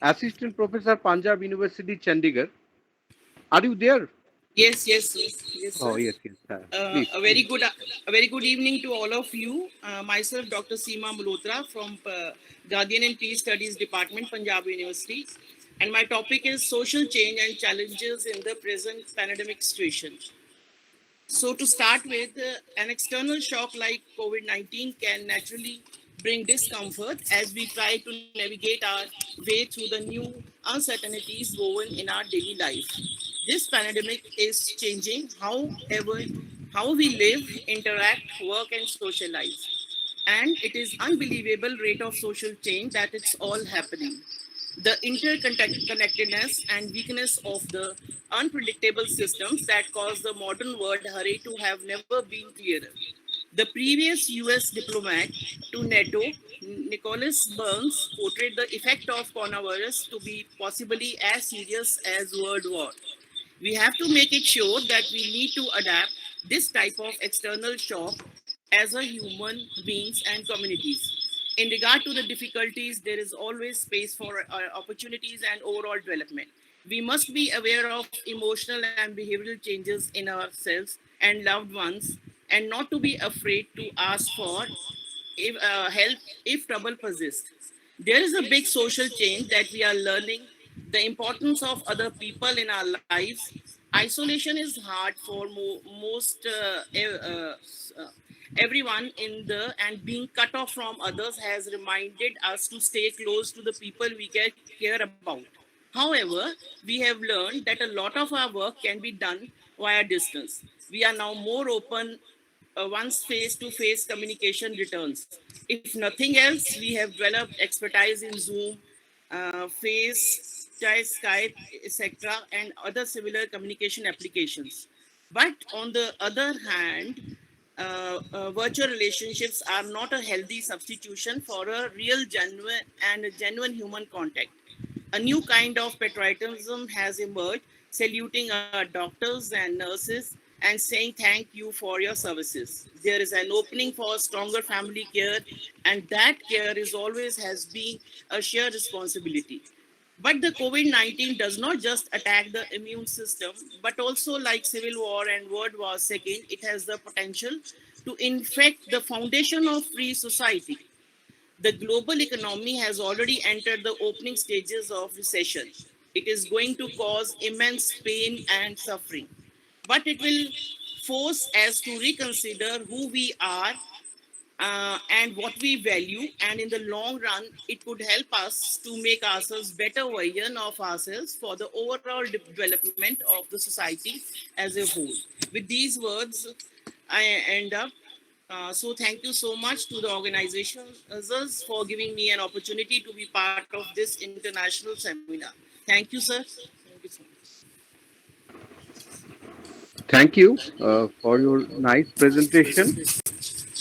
Assistant Professor, Punjab University, Chandigarh. Are you there? Yes, yes, yes, Oh, sir. yes, yes. Please. A very good evening to all of you. Myself, Dr. Seema Malhotra from Guardian and Peace Studies Department, Punjab University, and my topic is social change and challenges in the present pandemic situation. So, to start with, an external shock like COVID 19 can naturally bring discomfort as we try to navigate our way through the new uncertainties woven in our daily life. This pandemic is changing how we live, interact, work, and socialize. And it is unbelievable rate of social change that it's all happening. The interconnectedness and weakness of the unpredictable systems that cause the modern world hurry to have never been clearer. The previous US diplomat to NATO, Nicholas Burns, portrayed the effect of coronavirus to be possibly as serious as World War. We have to make it sure that we need to adapt this type of external shock as a human beings and communities. In regard to the difficulties, there is always space for opportunities and overall development. We must be aware of emotional and behavioral changes in ourselves and loved ones, and not to be afraid to ask for help if trouble persists. There is a big social change that we are learning the importance of other people in our lives. Isolation is hard for most everyone in the and being cut off from others has reminded us to stay close to the people we care about. However, we have learned that a lot of our work can be done via distance. We are now more open once face-to-face communication returns. If nothing else, we have developed expertise in Zoom, FaceTime, Skype, etc., and other similar communication applications. But on the other hand, virtual relationships are not a healthy substitution for a real, genuine human contact. A new kind of patriotism has emerged, saluting our doctors and nurses and saying thank you for your services. There is an opening for stronger family care, and that care is always has been a shared responsibility. But the COVID 19 does not just attack the immune system, but also, like Civil War and World War II, it has the potential to infect the foundation of free society. The global economy has already entered the opening stages of recession. It is going to cause immense pain and suffering, but it will force us to reconsider who we are and what we value. And in the long run, it could help us to make ourselves better version of ourselves for the overall development of the society as a whole. With these words, I end up. So thank you so much to the organizers for giving me an opportunity to be part of this international seminar. Thank you, sir. Thank you so much. Thank you for your nice presentation,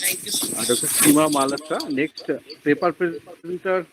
Thank you so much. Dr. Seema Malhotra. Next, paper presenter